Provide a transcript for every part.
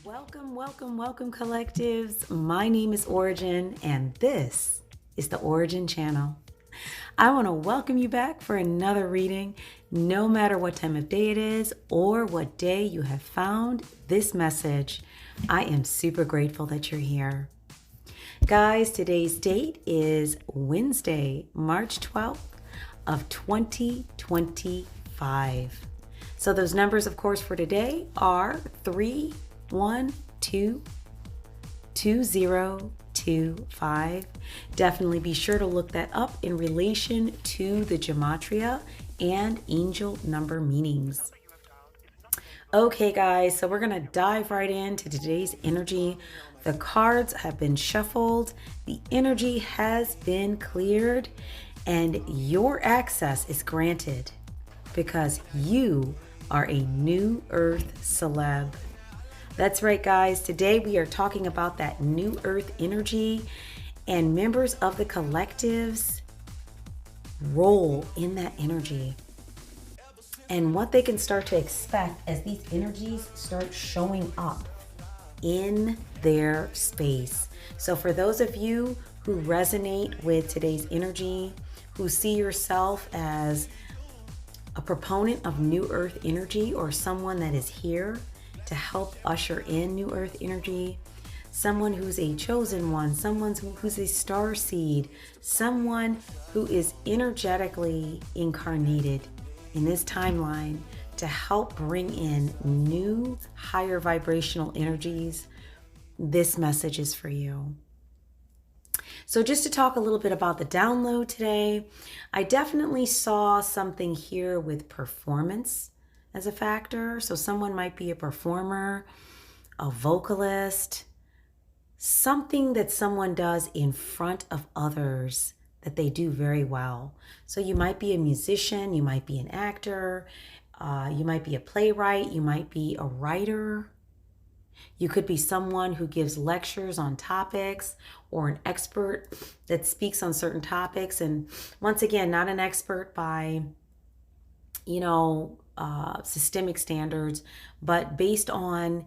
Welcome, welcome, welcome, collectives. My name is Ora-gen, and this is the Ora-gen Channel. I want to welcome you back for another reading, no matter what time of day it is or what day you have found this message. I am super grateful that you're here. Guys, today's date is Wednesday, March 12th of 2025. So those numbers, of course, for today are 3122025. Definitely be sure to look that up in relation to the gematria and angel number meanings. Okay, guys, so we're going to dive right into today's energy. The cards have been shuffled, the energy has been cleared, and your access is granted because you are a new earth celeb. That's right, guys. Today we are talking about that new earth energy and members of the collective's role in that energy and what they can start to expect as these energies start showing up in their space. So for those of you who resonate with today's energy, who see yourself as a proponent of new earth energy or someone that is here to help usher in new earth energy, someone who's a chosen one, someone who's a star seed, someone who is energetically incarnated in this timeline to help bring in new higher vibrational energies, this message is for you. So just to talk a little bit about the download today, I definitely saw something here with performance as a factor. So someone might be a performer, a vocalist, something that someone does in front of others that they do very well. So you might be a musician, you might be an actor, you might be a playwright, you might be a writer. You could be someone who gives lectures on topics or an expert that speaks on certain topics. And once again, not an expert by, systemic standards, but based on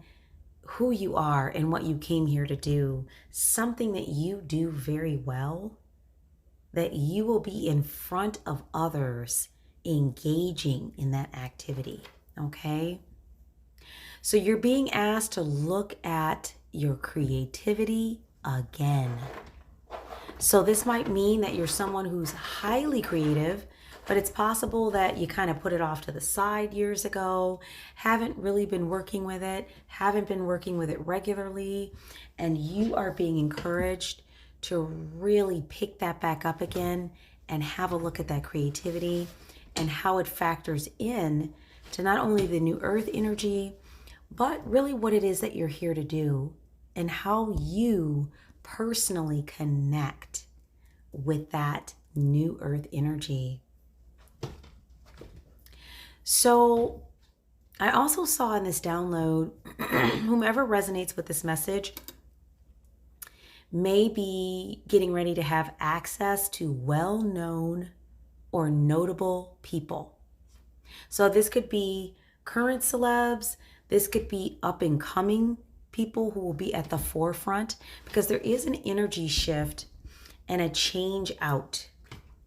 who you are and what you came here to do, something that you do very well, that you will be in front of others engaging in that activity, okay? So you're being asked to look at your creativity again. So this might mean that you're someone who's highly creative, but it's possible that you kind of put it off to the side years ago, haven't really been working with it, haven't been working with it regularly, and you are being encouraged to really pick that back up again and have a look at that creativity and how it factors in to not only the new earth energy, but really what it is that you're here to do and how you personally connect with that new earth energy. So I also saw in this download, whomever resonates with this message may be getting ready to have access to well-known or notable people. So this could be current celebs, this could be up-and-coming people who will be at the forefront, because there is an energy shift and a change out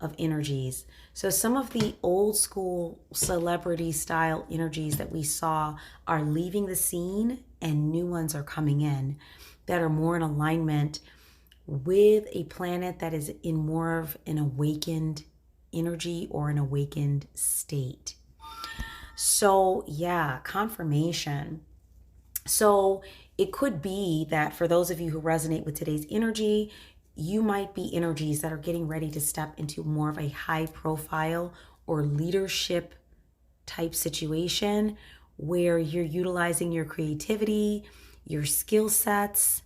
of energies. So some of the old school celebrity style energies that we saw are leaving the scene and new ones are coming in that are more in alignment with a planet that is in more of an awakened energy or an awakened state. So yeah, confirmation. So it could be that for those of you who resonate with today's energy, you might be energies that are getting ready to step into more of a high profile or leadership type situation where you're utilizing your creativity, your skill sets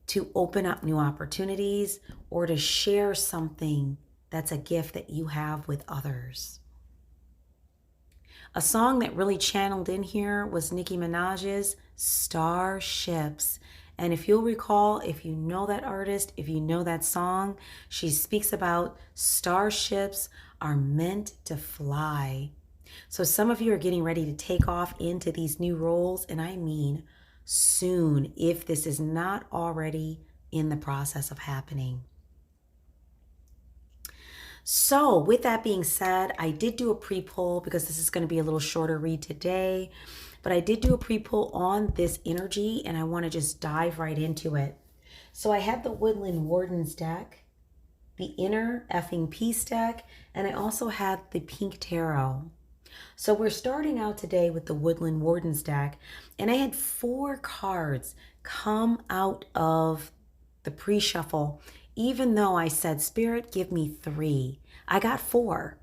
to open up new opportunities or to share something that's a gift that you have with others. A song that really channeled in here was Nicki Minaj's Starships. And if you'll recall, if you know that artist, if you know that song, she speaks about starships are meant to fly. So some of you are getting ready to take off into these new roles, and I mean soon if this is not already in the process of happening. So with that being said, I did do a pre-pull because this is going to be a little shorter read today, but I did do a pre-pull on this energy and I want to just dive right into it. So I had the Woodland Wardens deck, the Inner Effing Peace deck, and I also had the Pink Tarot. So we're starting out today with the Woodland Wardens deck, and I had 4 cards come out of the pre-shuffle. Even though I said, Spirit, give me 3, I got 4.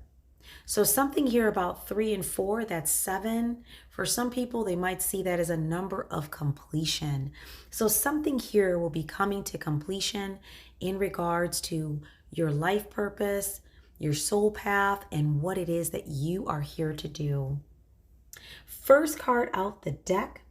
So something here about 3 and 4, that's 7. For some people, they might see that as a number of completion. So something here will be coming to completion in regards to your life purpose, your soul path, and what it is that you are here to do. First card out the deck,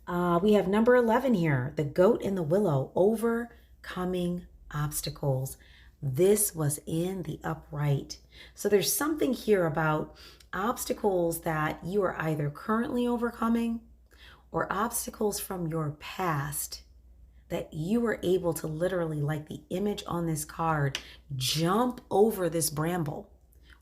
we have number 11 here, the Goat and the Willow, overcoming obstacles. This was in the upright. So there's something here about obstacles that you are either currently overcoming or obstacles from your past that you were able to literally, like the image on this card, jump over this bramble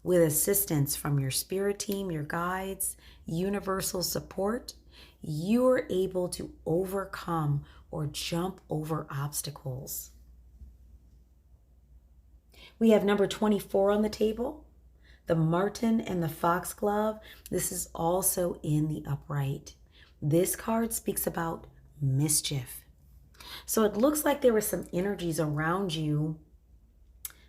with assistance from your spirit team, your guides, universal support. You are able to overcome or jump over obstacles. We have number 24 on the table, the Martin and the Foxglove. This is also in the upright. This card speaks about mischief. So it looks like there were some energies around you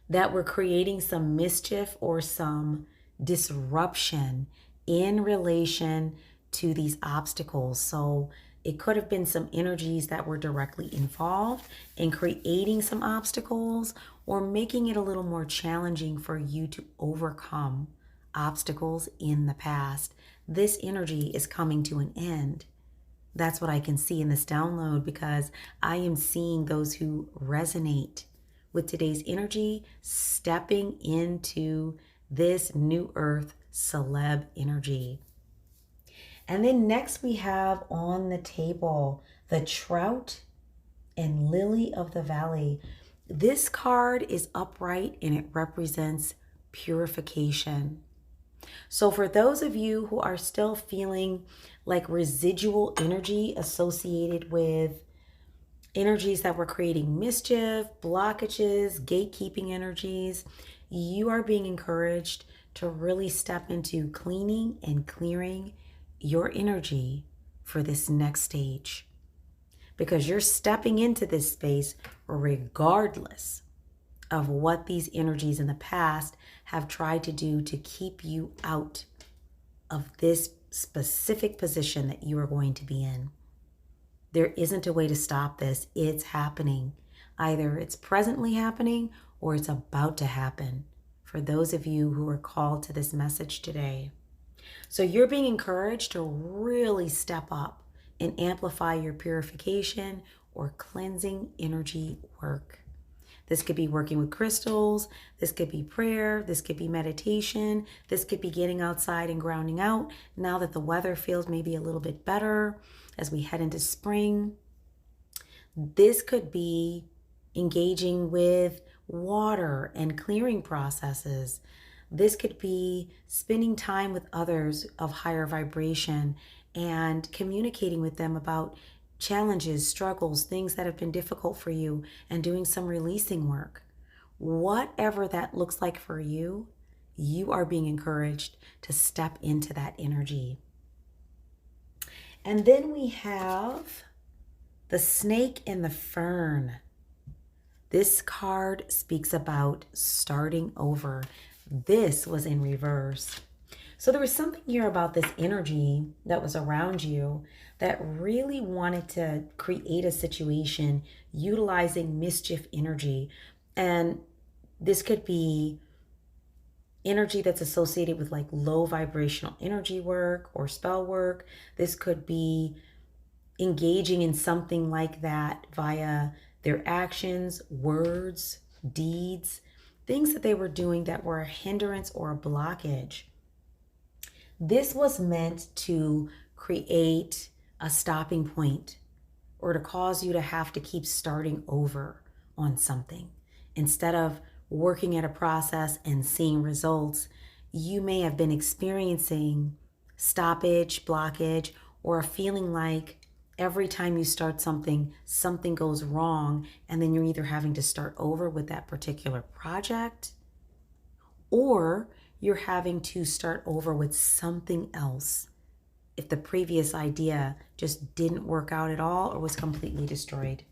that were creating some mischief or some disruption in relation to these obstacles. So it could have been some energies that were directly involved in creating some obstacles or making it a little more challenging for you to overcome obstacles in the past. This energy is coming to an end. That's what I can see in this download, because I am seeing those who resonate with today's energy stepping into this new earth celeb energy. And then next we have on the table the Trout and Lily of the Valley. This card is upright and it represents purification. So for those of you who are still feeling like residual energy associated with energies that were creating mischief, blockages, gatekeeping energies, you are being encouraged to really step into cleaning and clearing your energy for this next stage, because you're stepping into this space regardless of what these energies in the past have tried to do to keep you out of this specific position that you are going to be in. There isn't a way to stop this. It's happening. Either it's presently happening or it's about to happen for those of you who are called to this message today. So you're being encouraged to really step up and amplify your purification or cleansing energy work. This could be working with crystals. This could be prayer. This could be meditation. This could be getting outside and grounding out now that the weather feels maybe a little bit better as we head into spring. This could be engaging with water and clearing processes. This could be spending time with others of higher vibration and communicating with them about challenges, struggles, things that have been difficult for you, and doing some releasing work. Whatever that looks like for you, you are being encouraged to step into that energy. And then we have the Snake and the Fern. This card speaks about starting over. This was in reverse. So there was something here about this energy that was around you that really wanted to create a situation utilizing mischief energy. And this could be energy that's associated with like low vibrational energy work or spell work. This could be engaging in something like that via their actions, words, deeds, things that they were doing that were a hindrance or a blockage. This was meant to create a stopping point or to cause you to have to keep starting over on something. Instead of working at a process and seeing results, you may have been experiencing stoppage, blockage, or a feeling like every time you start something, something goes wrong, and then you're either having to start over with that particular project, or you're having to start over with something else if the previous idea just didn't work out at all or was completely destroyed.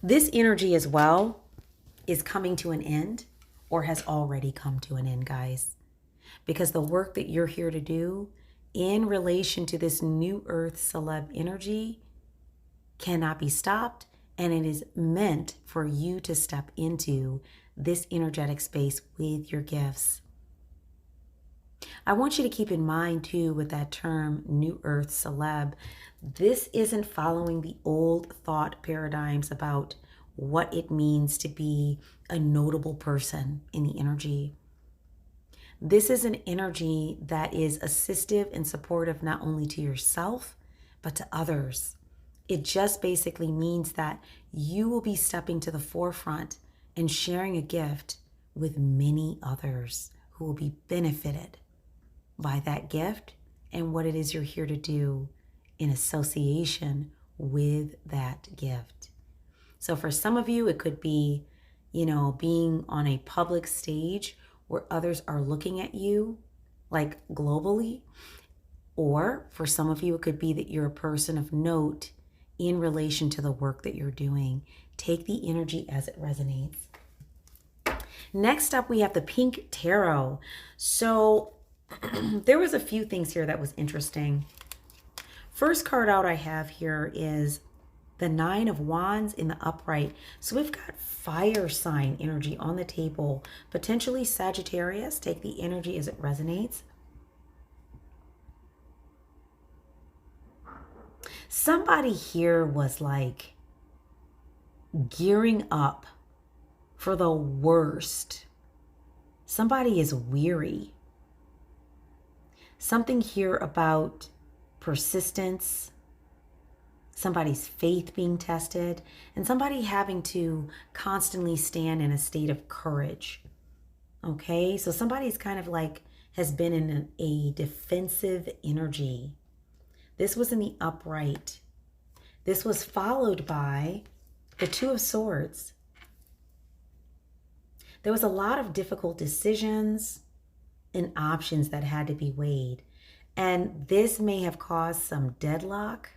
This energy as well is coming to an end or has already come to an end, guys, because the work that you're here to do in relation to this new earth celeb energy cannot be stopped, and it is meant for you to step into this energetic space with your gifts. I want you to keep in mind too, with that term new earth celeb, this isn't following the old thought paradigms about what it means to be a notable person in the energy. This is an energy that is assistive and supportive not only to yourself, but to others. It just basically means that you will be stepping to the forefront and sharing a gift with many others who will be benefited by that gift and what it is you're here to do in association with that gift. So for some of you, it could be, being on a public stage where others are looking at you, like globally. Or for some of you, it could be that you're a person of note in relation to the work that you're doing. Take the energy as it resonates. Next up, we have the Pink Tarot. So there was a few things here that was interesting. First card out I have here is the Nine of Wands in the upright. So we've got fire sign energy on the table, potentially Sagittarius. Take the energy as it resonates. Somebody here was like gearing up for the worst. Somebody is weary. Something here about persistence, somebody's faith being tested, and somebody having to constantly stand in a state of courage. Okay, so somebody's kind of like has been in a defensive energy. This was in the upright. This was followed by the Two of Swords. There was a lot of difficult decisions and options that had to be weighed. And this may have caused some deadlock,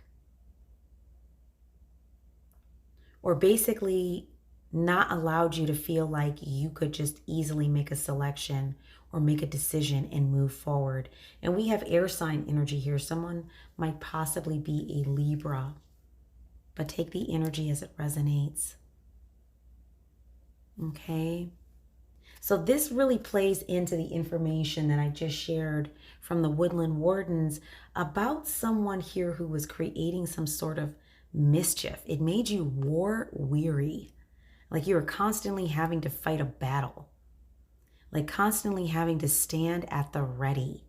or basically not allowed you to feel like you could just easily make a selection or make a decision and move forward. And we have air sign energy here. Someone might possibly be a Libra, but take the energy as it resonates. Okay. So this really plays into the information that I just shared from the Woodland Wardens about someone here who was creating some sort of mischief. It made you war weary, like you were constantly having to fight a battle, like constantly having to stand at the ready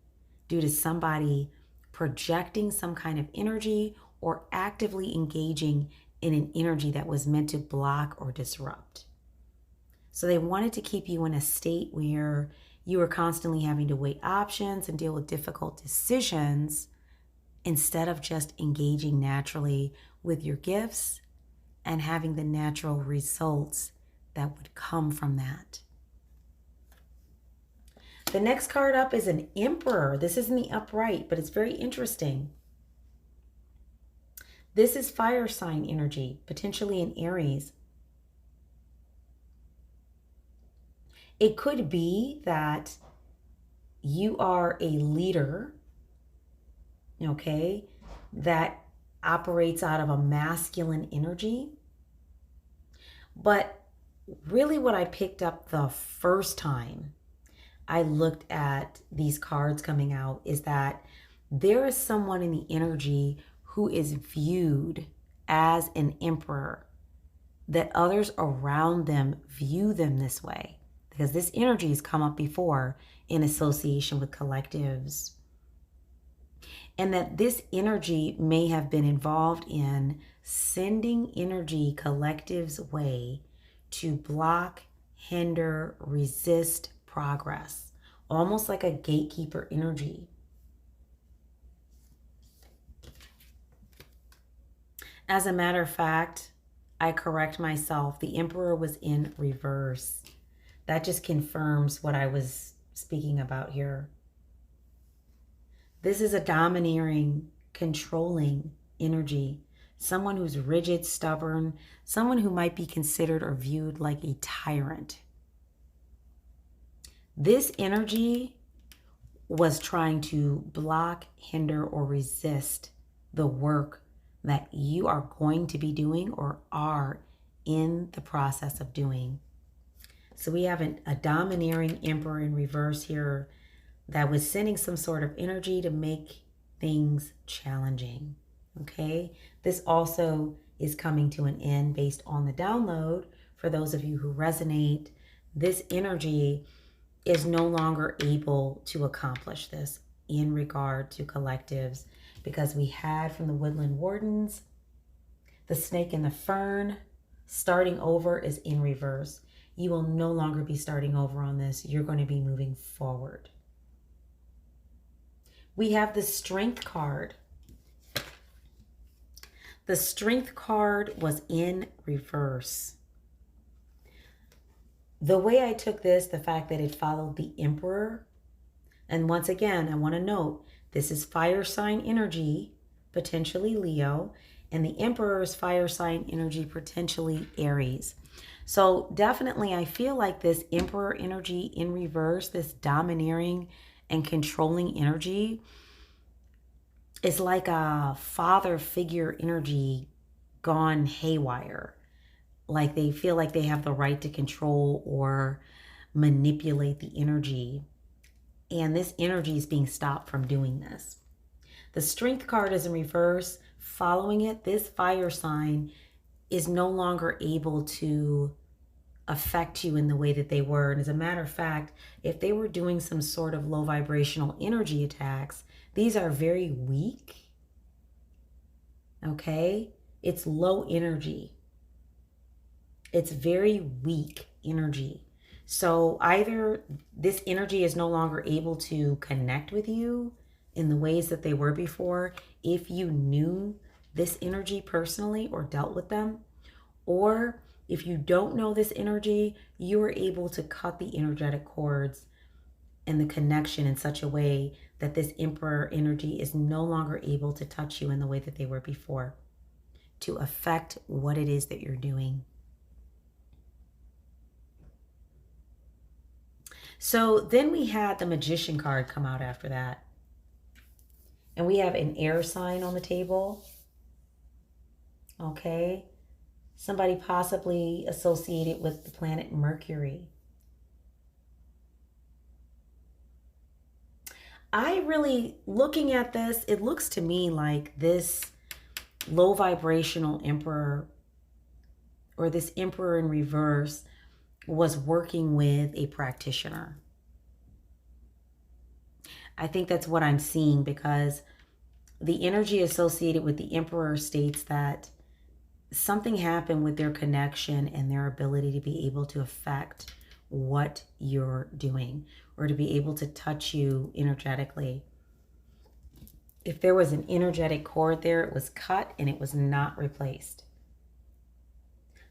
due to somebody projecting some kind of energy or actively engaging in an energy that was meant to block or disrupt. So they wanted to keep you in a state where you were constantly having to weigh options and deal with difficult decisions instead of just engaging naturally with your gifts and having the natural results that would come from that. The next card up is an Emperor. This is in the upright, but it's very interesting. This is fire sign energy, potentially an Aries. It could be that you are a leader, okay, that operates out of a masculine energy. But really what I picked up the first time I looked at these cards coming out is that there is someone in the energy who is viewed as an emperor, that others around them view them this way. Because this energy has come up before in association with collectives. and that this energy may have been involved in sending energy collectives' way to block, hinder, resist progress, almost like a gatekeeper energy. As a matter of fact, I correct myself. The Emperor was in reverse. That just confirms what I was speaking about here. This is a domineering, controlling energy. Someone who's rigid, stubborn, someone who might be considered or viewed like a tyrant. This energy was trying to block, hinder, or resist the work that you are going to be doing or are in the process of doing. So we have a domineering emperor in reverse here that was sending some sort of energy to make things challenging. Okay, this also is coming to an end based on the download. For those of you who resonate, this energy is no longer able to accomplish this in regard to collectives, because we had from the Woodland Wardens, the snake and the fern, starting over is in reverse. You will no longer be starting over on this. You're going to be moving forward. We have the Strength card. The Strength card was in reverse. The way I took this, the fact that it followed the Emperor, and once again, I want to note, this is fire sign energy, potentially Leo, and the Emperor is fire sign energy, potentially Aries. So definitely, I feel like this Emperor energy in reverse, this domineering and controlling energy, is like a father figure energy gone haywire. Like they feel like they have the right to control or manipulate the energy. And this energy is being stopped from doing this. The Strength card is in reverse. Following it, this fire sign is no longer able to affect you in the way that they were. And as a matter of fact, if they were doing some sort of low vibrational energy attacks, these are very weak. Okay? It's low energy. It's very weak energy. So either this energy is no longer able to connect with you in the ways that they were before, if you knew this energy personally or dealt with them, or if you don't know this energy, you are able to cut the energetic cords and the connection in such a way that this Emperor energy is no longer able to touch you in the way that they were before, to affect what it is that you're doing. So then we had the Magician card come out after that. And we have an air sign on the table. Okay. Somebody possibly associated with the planet Mercury. I really, looking at this, it looks to me like this low vibrational emperor, or this emperor in reverse, was working with a practitioner. I think that's what I'm seeing, because the energy associated with the emperor states that something happened with their connection and their ability to be able to affect what you're doing, or to be able to touch you energetically. If there was an energetic cord there, it was cut and it was not replaced.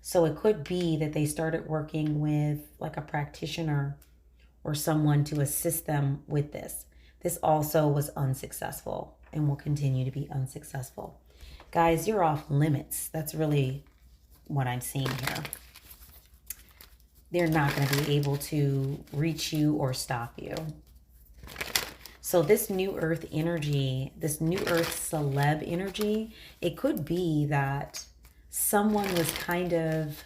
So it could be that they started working with like a practitioner or someone to assist them with this. This also was unsuccessful and will continue to be unsuccessful. Guys, you're off limits. That's really what I'm seeing here. They're not going to be able to reach you or stop you. So this new earth energy, this new earth celeb energy, it could be that someone was kind of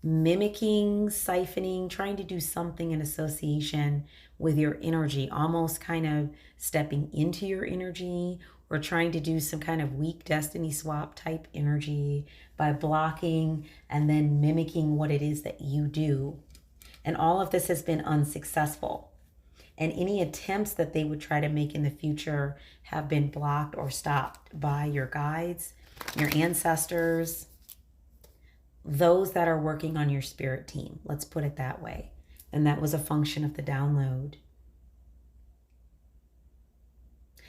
mimicking, siphoning, trying to do something in association with your energy, almost kind of stepping into your energy, or trying to do some kind of weak destiny swap type energy by blocking and then mimicking what it is that you do. And all of this has been unsuccessful. And any attempts that they would try to make in the future have been blocked or stopped by your guides, your ancestors, those that are working on your spirit team. Let's put it that way. And that was a function of the download.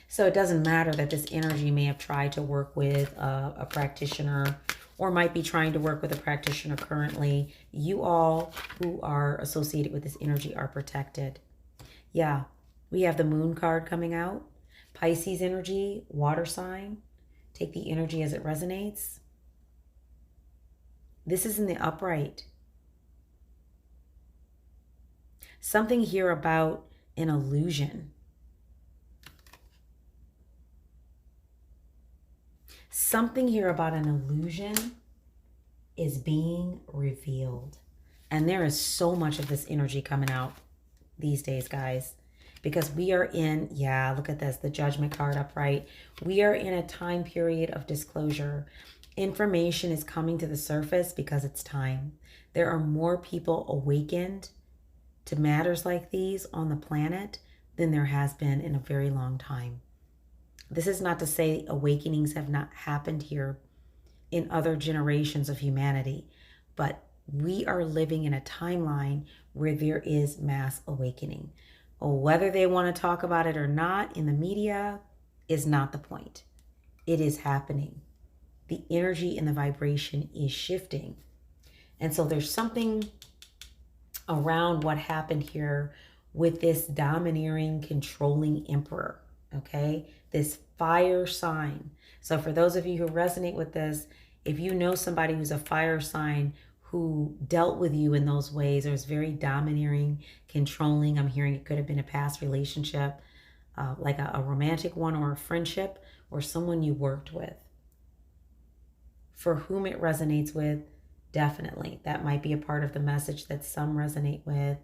So it doesn't matter that this energy may have tried to work with a practitioner or might be trying to work with a practitioner currently. You all who are associated with this energy are protected. Yeah, we have the moon card coming out. Pisces energy, water sign. Take the energy as it resonates. This is in the upright. Something here about an illusion. Something here about an illusion is being revealed. And there is so much of this energy coming out these days, guys, because we are in, yeah, look at this, the Judgment card upright. We are in a time period of disclosure. Information is coming to the surface because it's time. There are more people awakened to matters like these on the planet than there has been in a very long time. This is not to say awakenings have not happened here in other generations of humanity, but we are living in a timeline where there is mass awakening. Whether they want to talk about it or not in the media is not the point. It is happening. The energy and the vibration is shifting. And so there's something around what happened here with this domineering, controlling emperor, okay? This fire sign. So for those of you who resonate with this, if you know somebody who's a fire sign who dealt with you in those ways, or is very domineering, controlling, I'm hearing it could have been a past relationship, like a romantic one or a friendship, or someone you worked with. For whom it resonates with, definitely. That might be a part of the message that some resonate with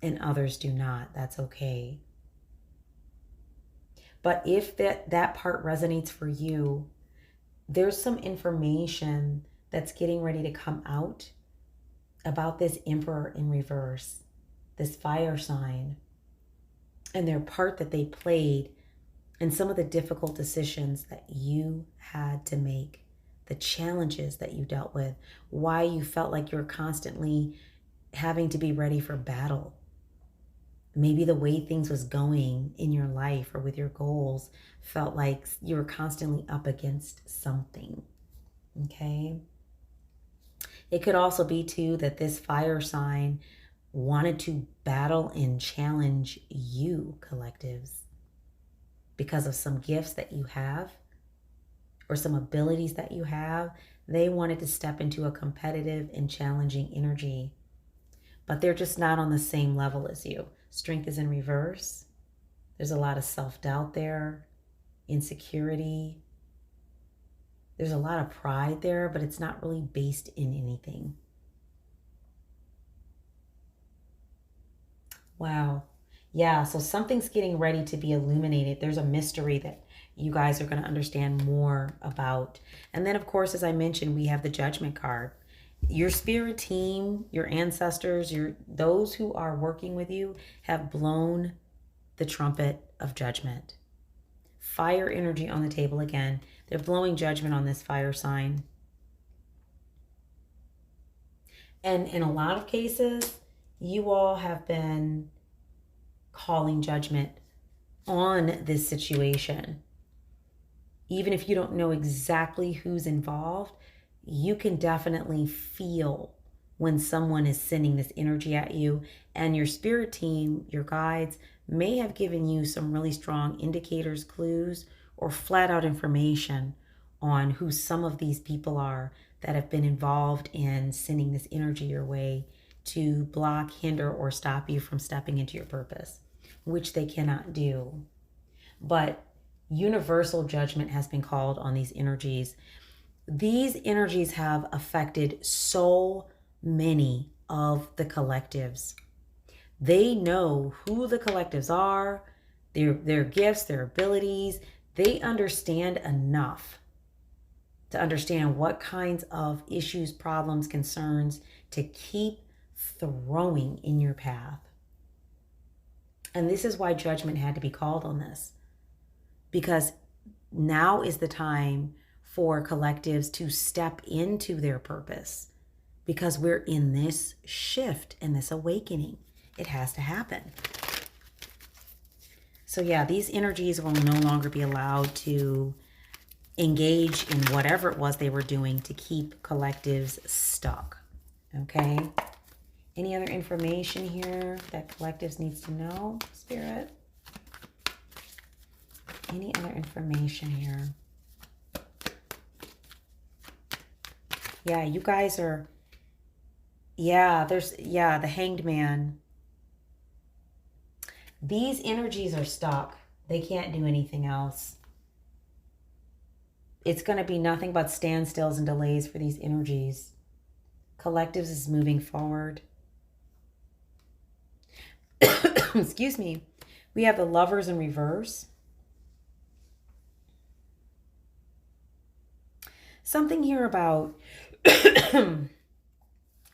and others do not. That's okay. But if that part resonates for you, there's some information that's getting ready to come out about this emperor in reverse, this fire sign, and their part that they played in some of the difficult decisions that you had to make, the challenges that you dealt with, why you felt like you were constantly having to be ready for battle. Maybe the way things was going in your life or with your goals felt like you were constantly up against something, okay? It could also be too that this fire sign wanted to battle and challenge you, collectives, because of some gifts that you have or some abilities that you have. They wanted to step into a competitive and challenging energy, but they're just not on the same level as you. Strength is in reverse. There's a lot of self-doubt there, insecurity. There's a lot of pride there, but it's not really based in anything. Wow. Yeah, so something's getting ready to be illuminated. There's a mystery that you guys are going to understand more about. And then, of course, as I mentioned, we have the Judgment card. Your spirit team, your ancestors, those who are working with you have blown the trumpet of judgment. Fire energy on the table again. They're blowing judgment on this fire sign. And in a lot of cases, you all have been calling judgment on this situation. Even if you don't know exactly who's involved, you can definitely feel when someone is sending this energy at you, and your spirit team, your guides, may have given you some really strong indicators, clues, or flat out information on who some of these people are that have been involved in sending this energy your way to block, hinder, or stop you from stepping into your purpose, which they cannot do. But universal judgment has been called on these energies. These energies have affected so many of the collectives. They know who the collectives are, their gifts, their abilities. They understand enough to understand what kinds of issues, problems, concerns to keep throwing in your path. And this is why judgment had to be called on this. Because now is the time for collectives to step into their purpose. Because we're in this shift and this awakening. It has to happen. So yeah, these energies will no longer be allowed to engage in whatever it was they were doing to keep collectives stuck. Okay? Any other information here that collectives needs to know, Spirit? Any other information here? Yeah, you guys are... Yeah, the Hanged Man. These energies are stuck. They can't do anything else. It's going to be nothing but standstills and delays for these energies. Collectives is moving forward. Excuse me. We have the Lovers in reverse. Something here about,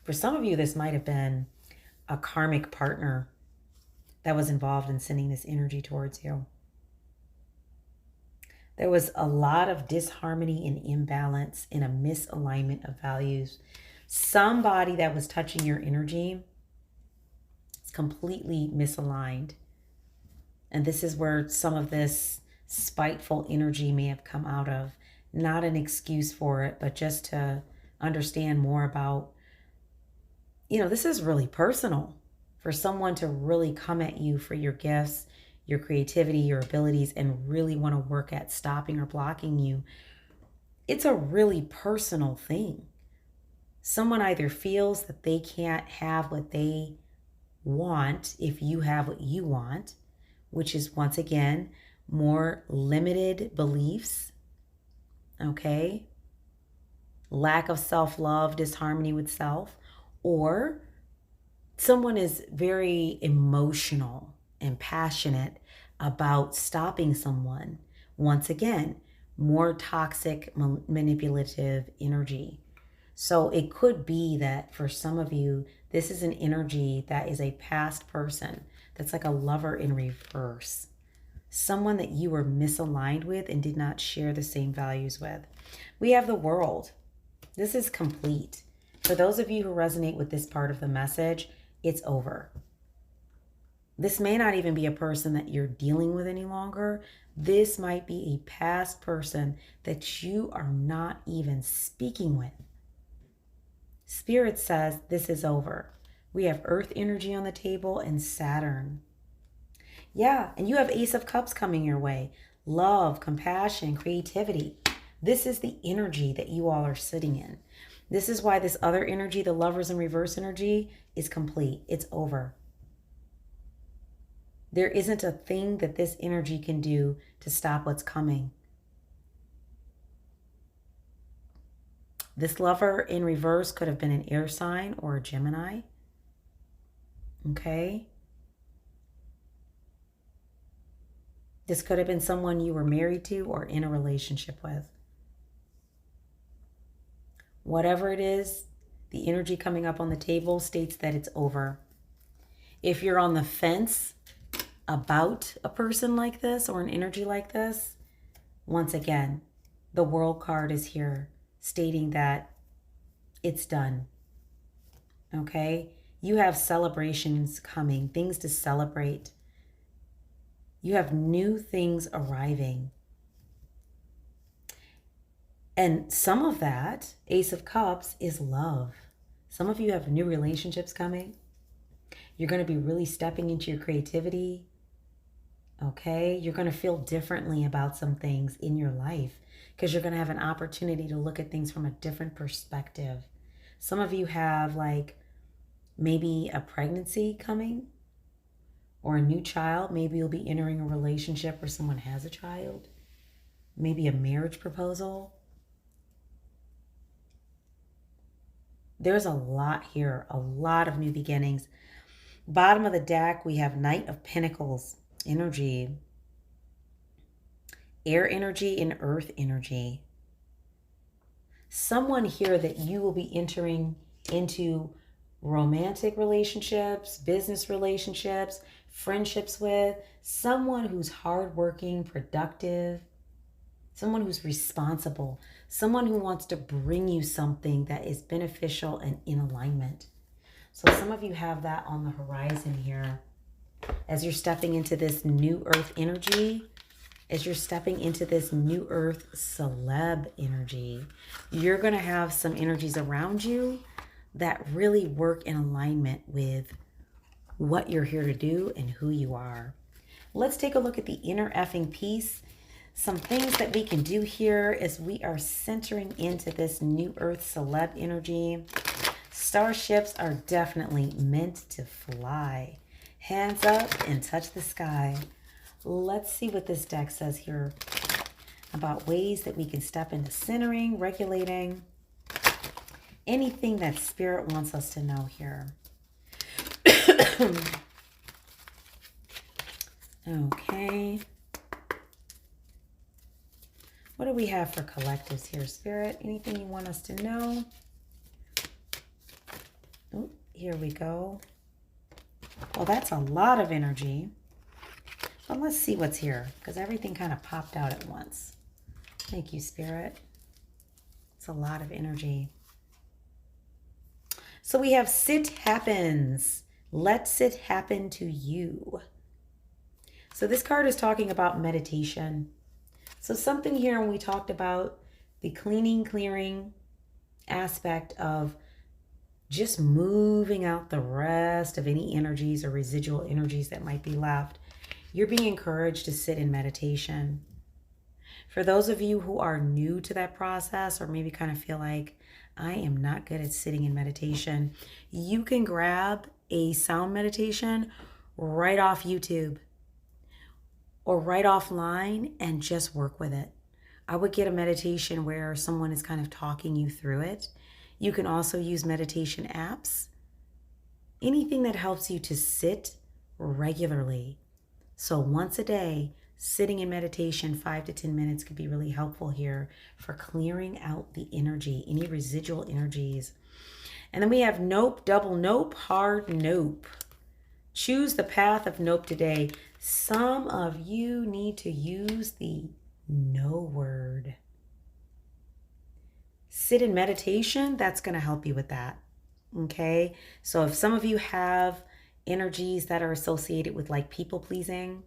for some of you, this might have been a karmic partner that was involved in sending this energy towards you. There was a lot of disharmony and imbalance and a misalignment of values. Somebody that was touching your energy is completely misaligned. And this is where some of this spiteful energy may have come out of. Not an excuse for it, but just to understand more about, this is really personal for someone to really come at you for your gifts, your creativity, your abilities, and really want to work at stopping or blocking you. It's a really personal thing. Someone either feels that they can't have what they want if you have what you want, which is, once again, more limited beliefs, okay? Lack of self-love, disharmony with self, or someone is very emotional and passionate about stopping someone. Once again, more toxic, manipulative energy. So it could be that for some of you, this is an energy that is a past person. That's like a lover in reverse. Someone that you were misaligned with and did not share the same values with. We have the World. This is complete. For those of you who resonate with this part of the message, it's over. This may not even be a person that you're dealing with any longer. This might be a past person that you are not even speaking with. Spirit says this is over. We have Earth energy on the table and Saturn. Yeah, and you have Ace of Cups coming your way. Love, compassion, creativity. This is the energy that you all are sitting in. This is why this other energy, the Lovers in reverse energy, is complete. It's over. There isn't a thing that this energy can do to stop what's coming. This Lover in reverse could have been an air sign or a Gemini. Okay? This could have been someone you were married to or in a relationship with. Whatever it is, the energy coming up on the table states that it's over. If you're on the fence about a person like this or an energy like this, once again, the World card is here stating that it's done. Okay? You have celebrations coming, things to celebrate. You have new things arriving. And some of that, Ace of Cups, is love. Some of you have new relationships coming. You're going to be really stepping into your creativity. Okay? You're going to feel differently about some things in your life because you're going to have an opportunity to look at things from a different perspective. Some of you have maybe a pregnancy coming or a new child. Maybe you'll be entering a relationship where someone has a child. Maybe a marriage proposal. There's a lot here, a lot of new beginnings. Bottom of the deck, we have Knight of Pentacles energy, air energy, and earth energy. Someone here that you will be entering into romantic relationships, business relationships, friendships with, someone who's hardworking, productive, someone who's responsible, someone who wants to bring you something that is beneficial and in alignment. So some of you have that on the horizon here as you're stepping into this new earth energy, as you're stepping into this new earth celeb energy. You're going to have some energies around you that really work in alignment with what you're here to do and who you are. Let's take a look at the inner effing peace. Some things that we can do here as we are centering into this new earth celeb energy. Starships are definitely meant to fly. Hands up and touch the sky. Let's see what this deck says here about ways that we can step into centering, regulating, anything that Spirit wants us to know here. Okay. What do we have for collectives here, Spirit? Anything you want us to know? Oh, here we go. Well, that's a lot of energy. But let's see what's here, because everything kind of popped out at once. Thank you, Spirit. It's a lot of energy. So we have sit happens. Let it happen to you. So this card is talking about meditation. So something here when we talked about the cleaning, clearing aspect of just moving out the rest of any energies or residual energies that might be left. You're being encouraged to sit in meditation. For those of you who are new to that process or maybe kind of feel like, I am not good at sitting in meditation, you can grab a sound meditation right off YouTube or right offline and just work with it. I would get a meditation where someone is kind of talking you through it. You can also use meditation apps. Anything that helps you to sit regularly. So once a day, sitting in meditation 5 to 10 minutes could be really helpful here for clearing out the energy, any residual energies. And then we have nope, double nope, hard nope. Choose the path of nope today. Some of you need to use the no word. Sit in meditation, that's going to help you with that. Okay? So if some of you have energies that are associated with like people pleasing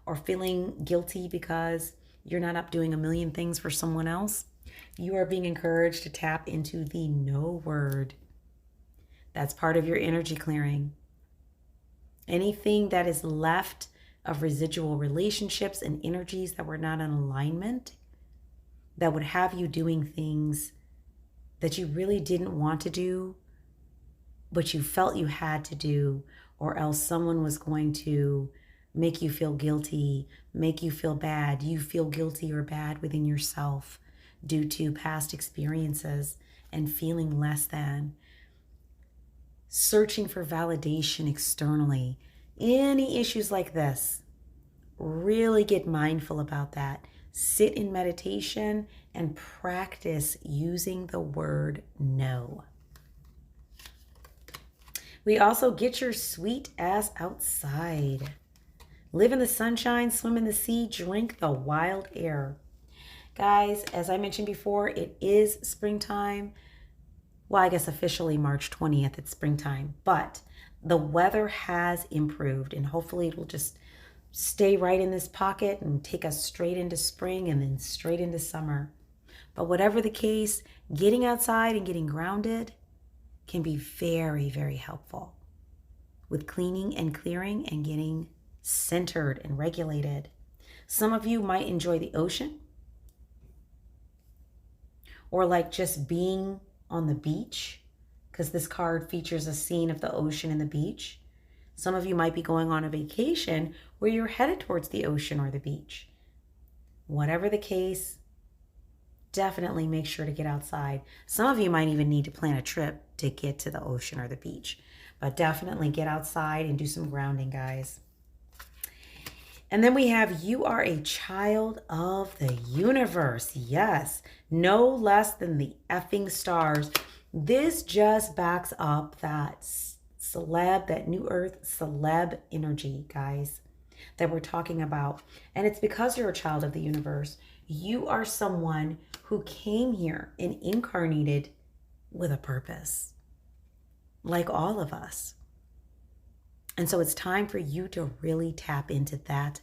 or feeling guilty because you're not up doing a million things for someone else, you are being encouraged to tap into the no word. That's part of your energy clearing. Anything that is left of residual relationships and energies that were not in alignment, that would have you doing things that you really didn't want to do, but you felt you had to do, or else someone was going to make you feel guilty, make you feel bad. You feel guilty or bad within yourself due to past experiences and feeling less than. Searching for validation externally. Any issues like this, really get mindful about that. Sit in meditation and practice using the word no. We also get your sweet ass outside. Live in the sunshine, swim in the sea, drink the wild air. Guys, as I mentioned before, it is springtime. Well, I guess officially March 20th, it's springtime, but the weather has improved and hopefully it will just stay right in this pocket and take us straight into spring and then straight into summer. But whatever the case, getting outside and getting grounded can be very, very helpful with cleaning and clearing and getting centered and regulated. Some of you might enjoy the ocean or like just being on the beach, because this card features a scene of the ocean and the beach. Some of you might be going on a vacation where you're headed towards the ocean or the beach. Whatever the case, definitely make sure to get outside. Some of you might even need to plan a trip to get to the ocean or the beach, but definitely get outside and do some grounding, guys. And then we have, you are a child of the universe. Yes, no less than the effing stars. This just backs up that celeb, that new earth celeb energy, guys, that we're talking about. And it's because you're a child of the universe. You are someone who came here and incarnated with a purpose, like all of us. And so it's time for you to really tap into that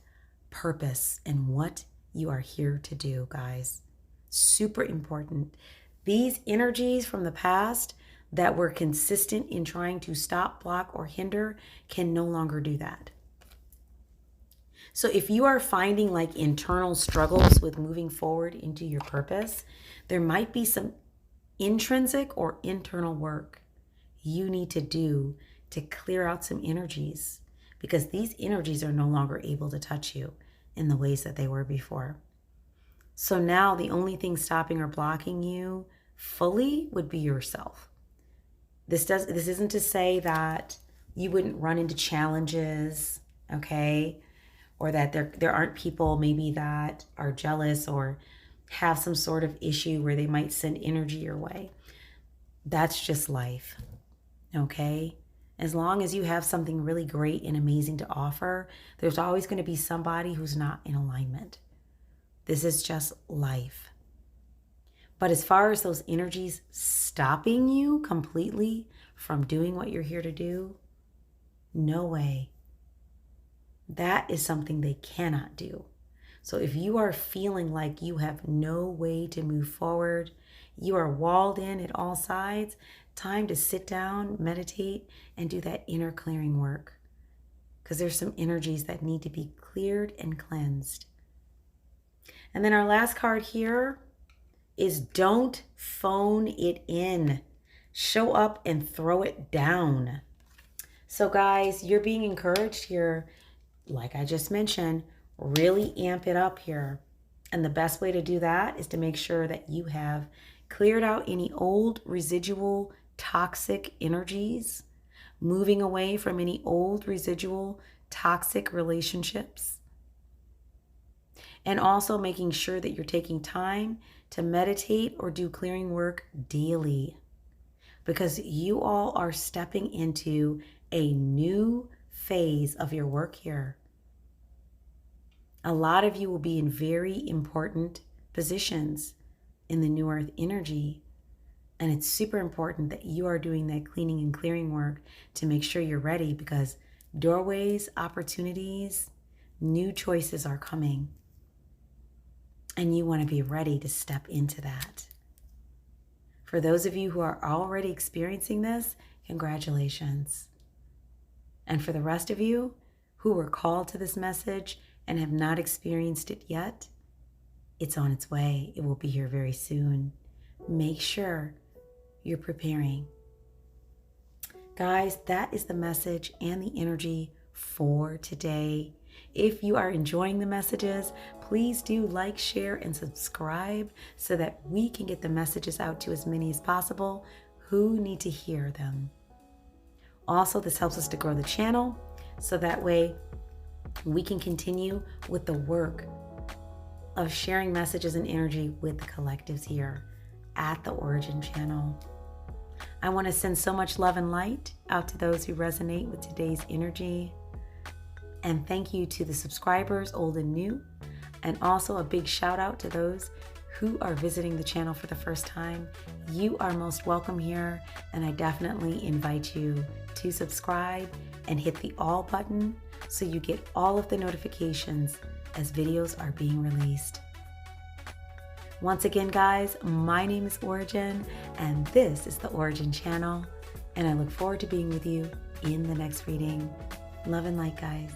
purpose and what you are here to do, guys. Super important. These energies from the past that were consistent in trying to stop, block, or hinder can no longer do that. So if you are finding like internal struggles with moving forward into your purpose, there might be some intrinsic or internal work you need to do to clear out some energies, because these energies are no longer able to touch you in the ways that they were before. So now the only thing stopping or blocking you fully would be yourself. This isn't to say that you wouldn't run into challenges, okay? Or that there aren't people maybe that are jealous or have some sort of issue where they might send energy your way. That's just life, okay? As long as you have something really great and amazing to offer, there's always going to be somebody who's not in alignment. This is just life. But as far as those energies stopping you completely from doing what you're here to do, no way. That is something they cannot do. So if you are feeling like you have no way to move forward, you are walled in at all sides, time to sit down, meditate, and do that inner clearing work. Because there's some energies that need to be cleared and cleansed. And then our last card here is don't phone it in. Show up and throw it down. So guys, you're being encouraged here, like I just mentioned, really amp it up here. And the best way to do that is to make sure that you have cleared out any old residual toxic energies, moving away from any old residual toxic relationships, and also making sure that you're taking time to meditate or do clearing work daily, because you all are stepping into a new phase of your work here. A lot of you will be in very important positions in the new earth energy. And it's super important that you are doing that cleaning and clearing work to make sure you're ready, because doorways, opportunities, new choices are coming. And you want to be ready to step into that. For those of you who are already experiencing this, congratulations. And for the rest of you who were called to this message and have not experienced it yet, it's on its way. It will be here very soon. Make sure you're preparing. Guys, that is the message and the energy for today. If you are enjoying the messages, please do like, share, and subscribe so that we can get the messages out to as many as possible who need to hear them. Also, this helps us to grow the channel so that way we can continue with the work of sharing messages and energy with the collectives here at the Ora-gen Channel. I want to send so much love and light out to those who resonate with today's energy. And thank you to the subscribers, old and new. And also a big shout out to those who are visiting the channel for the first time. You are most welcome here. And I definitely invite you to subscribe and hit the all button so you get all of the notifications as videos are being released. Once again, guys, my name is Ora-gen, and this is the Ora-gen Channel, and I look forward to being with you in the next reading. Love and light, guys.